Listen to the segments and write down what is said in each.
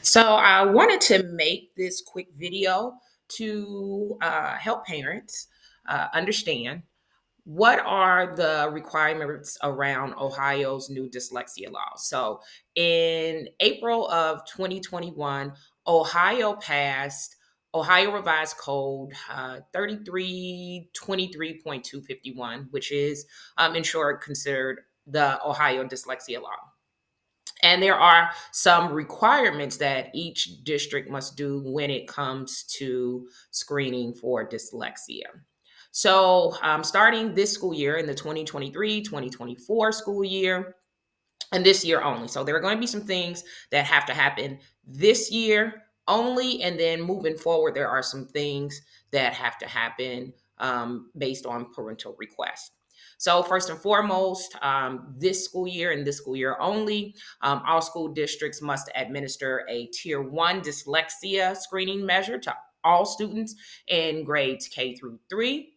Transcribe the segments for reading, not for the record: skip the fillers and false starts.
So I wanted to make this quick video to help parents understand what are the requirements around Ohio's new dyslexia law. So in April of 2021, Ohio passed Ohio Revised Code 3323.251, which is in short considered the Ohio Dyslexia Law. And there are some requirements that each district must do when it comes to screening for dyslexia. So, starting this school year in the 2023-2024 school year, and this year only. So, there are going to be some things that have to happen this year only. And then moving forward, there are some things that have to happen based on parental request. So, first and foremost, this school year and this school year only, all school districts must administer a Tier 1 dyslexia screening measure to all students in grades K through 3.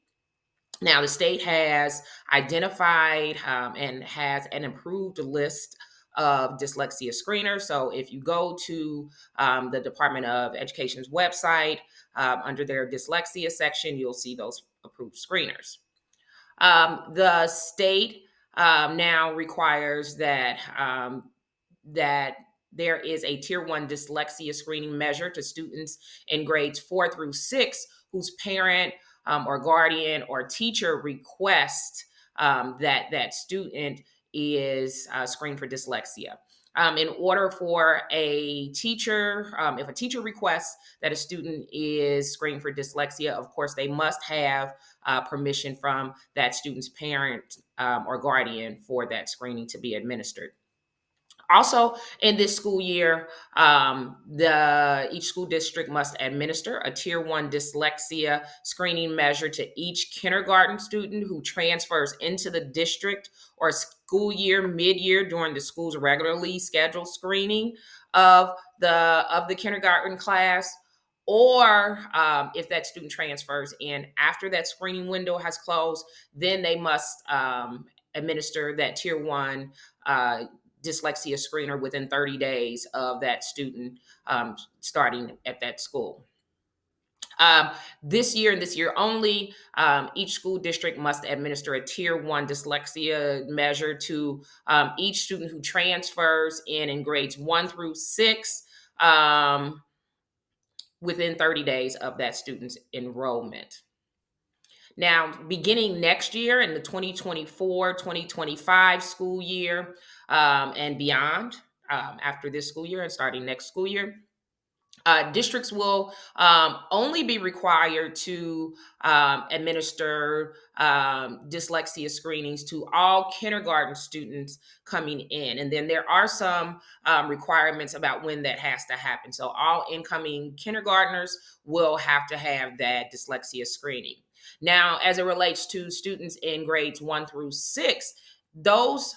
Now, the state has identified and has an approved list of dyslexia screeners. So, if you go to the Department of Education's website under their dyslexia section, you'll see those approved screeners. The state now requires that there is a Tier 1 dyslexia screening measure to students in grades 4 through 6 whose parent or guardian or teacher request that student is screened for dyslexia. In order for a teacher, if a teacher requests that a student is screened for dyslexia, of course, they must have permission from that student's parent or guardian for that screening to be administered. Also, in this school year, each school district must administer a Tier 1 dyslexia screening measure to each kindergarten student who transfers into the district or school year mid-year during the school's regularly scheduled screening of the kindergarten class, or if that student transfers in after that screening window has closed, then they must administer that Tier 1 dyslexia screener within 30 days of that student starting at that school. This year and this year only, each school district must administer a Tier 1 dyslexia measure to each student who transfers in grades 1 through 6 within 30 days of that student's enrollment. Now, beginning next year in the 2024-2025 school year and beyond, after this school year and starting next school year, districts will only be required to administer dyslexia screenings to all kindergarten students coming in. And then there are some requirements about when that has to happen. So all incoming kindergartners will have to have that dyslexia screening. Now, as it relates to students in grades 1 through 6, those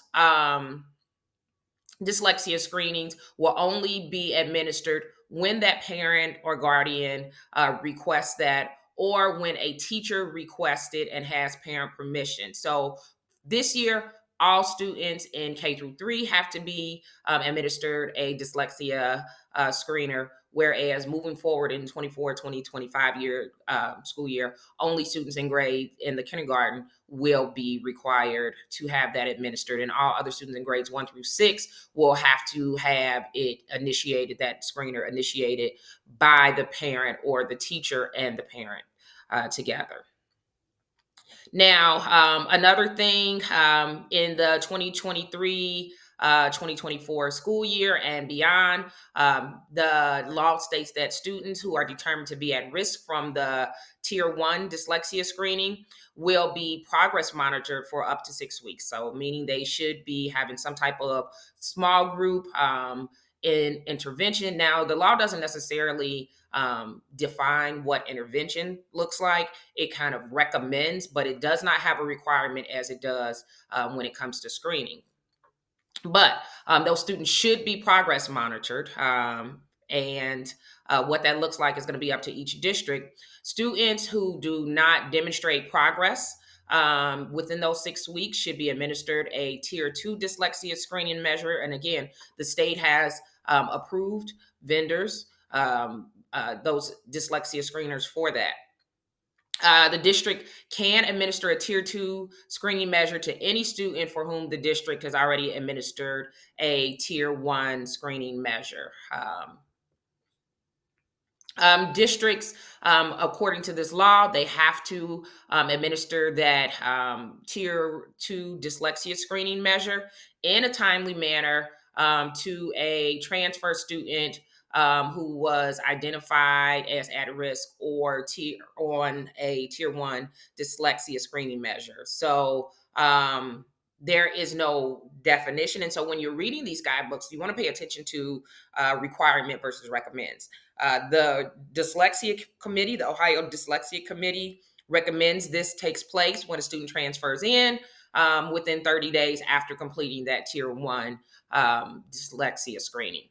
dyslexia screenings will only be administered when that parent or guardian requests that, or when a teacher requests it and has parent permission. So this year, all students in K through 3 have to be administered a dyslexia screener, whereas moving forward in 2025 year school year, only students in the kindergarten will be required to have that administered, and all other students in grades 1 through 6 will have to have it initiated, that screener initiated by the parent or the teacher and the parent together. Now, another thing in the 2023-2024 school year and beyond, the law states that students who are determined to be at risk from the Tier 1 dyslexia screening will be progress monitored for up to 6 weeks. So, meaning they should be having some type of small group in intervention. Now, the law doesn't necessarily define what intervention looks like. It kind of recommends, but it does not have a requirement as it does when it comes to screening. But those students should be progress monitored. And what that looks like is going to be up to each district. Students who do not demonstrate progress within those 6 weeks should be administered a tier 2 dyslexia screening measure. And again, the state has approved vendors, those dyslexia screeners for that. The district can administer a tier 2 screening measure to any student for whom the district has already administered a tier 1 screening measure. Districts, according to this law, they have to administer that tier 2 dyslexia screening measure in a timely manner to a transfer student who was identified as at risk or on a tier 1 dyslexia screening measure. So, there is no definition. And so when you're reading these guidebooks, you want to pay attention to requirement versus recommends. The Dyslexia Committee, the Ohio Dyslexia Committee, recommends this takes place when a student transfers in within 30 days after completing that tier 1 dyslexia screening.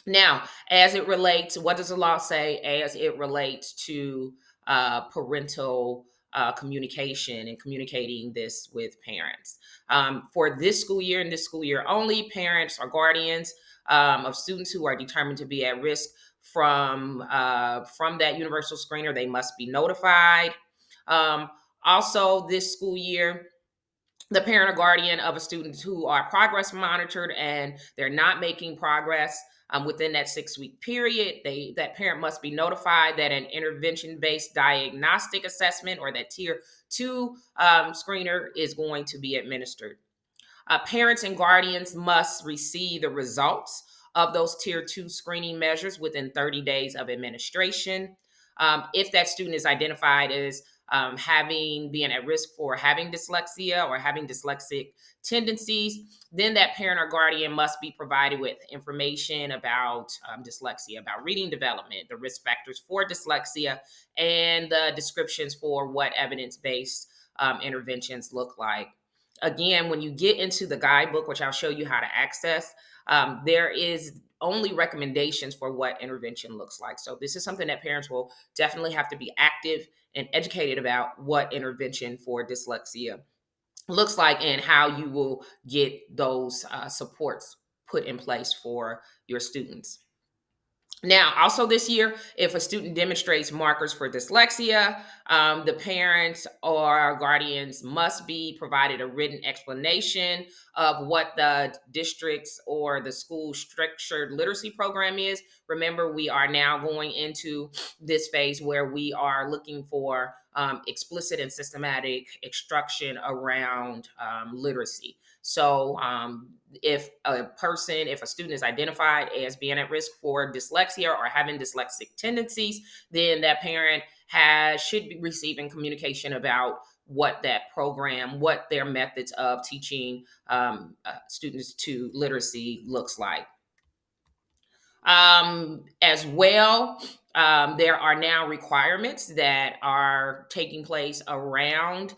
Now, as it relates, what does the law say as it relates to parental communication and communicating this with parents? For this school year and this school year only, parents or guardians of students who are determined to be at risk from that universal screener, they must be notified. Also, this school year, the parent or guardian of a student who are progress monitored and they're not making progress within that 6-week period, that parent must be notified that an intervention-based diagnostic assessment or that tier 2 screener is going to be administered. Parents and guardians must receive the results of those tier 2 screening measures within 30 days of administration. If that student is identified as being at risk for having dyslexia or having dyslexic tendencies, then that parent or guardian must be provided with information about dyslexia, about reading development, the risk factors for dyslexia, and the descriptions for what evidence-based interventions look like. Again, when you get into the guidebook, which I'll show you how to access, there is only recommendations for what intervention looks like. So this is something that parents will definitely have to be active and educated about what intervention for dyslexia looks like and how you will get those supports put in place for your students. Now, also this year, if a student demonstrates markers for dyslexia, the parents or guardians must be provided a written explanation of what the district's or the school structured literacy program is. Remember, we are now going into this phase where we are looking for explicit and systematic instruction around literacy. So, if a student is identified as being at risk for dyslexia or having dyslexic tendencies, then that parent should be receiving communication about what that program, what their methods of teaching students to literacy looks like. As well, there are now requirements that are taking place around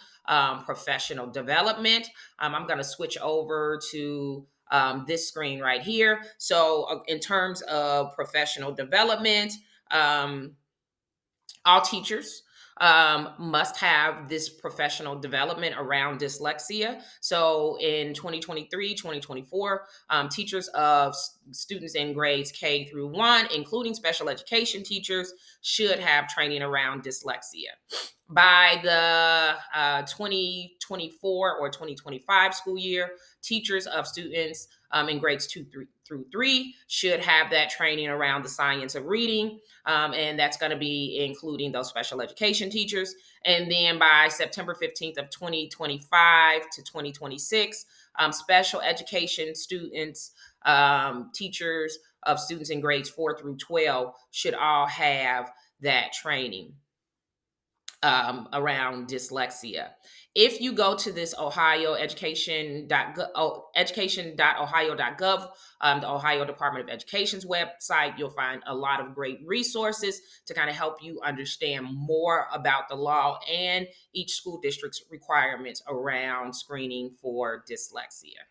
professional development. I'm going to switch over to this screen right here. So, in terms of professional development, all teachers must have this professional development around dyslexia. So in 2023, 2024, teachers of students in grades K through 1, including special education teachers, should have training around dyslexia. By the 2024 or 2025 school year, teachers of students in grades 2 through 3 should have that training around the science of reading. And that's going to be including those special education teachers. And then by September 15th of 2025 to 2026, special education students, teachers of students in grades 4 through 12 should all have that training around dyslexia. If you go to this education.ohio.gov, the Ohio Department of Education's website, you'll find a lot of great resources to kind of help you understand more about the law and each school district's requirements around screening for dyslexia.